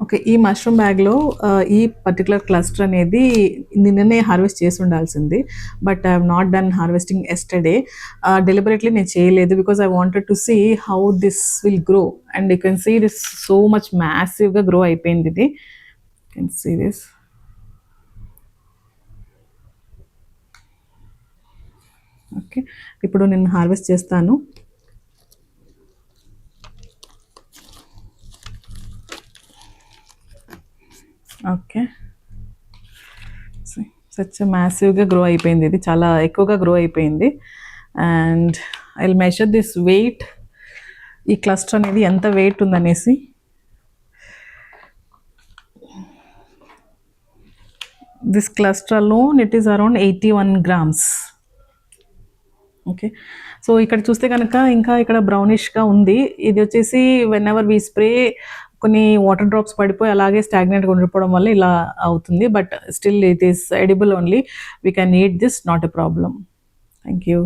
Okay. ఈ mushroom బ్యాగ్‌లో ఈ పర్టిక్యులర్ క్లస్టర్ అనేది నిన్ననే హార్వెస్ట్ చేసి ఉండాల్సింది. But I have not done harvesting yesterday. Deliberately నేను చేయలేదు. Because I wanted to see how this will grow. And you can see this so much మ్యాసివ్‌గా గ్రో అయిపోయింది ఇది. You can see this. Okay. ఇప్పుడు నేను harvest చేస్తాను. Okay. Such మ్యాసివ్గా grow అయిపోయింది ఇది, చాలా ఎక్కువగా గ్రో అయిపోయింది. And I will measure this weight, ఈ క్లస్టర్ అనేది ఎంత వెయిట్ ఉందనేసి. This cluster alone it is around 81 grams. Okay. So ఇక్కడ చూస్తే కనుక ఇంకా ఇక్కడ బ్రౌనిష్గా ఉంది. ఇది వచ్చేసి వెన్ ఎవర్ వీ స్ప్రే కొన్ని వాటర్ డ్రాప్స్ పడిపోయి అలాగే స్టాగ్నెంట్గా ఉండిపోవడం వల్ల ఇలా అవుతుంది. But still it is edible only. We can eat this, not a problem. Thank you.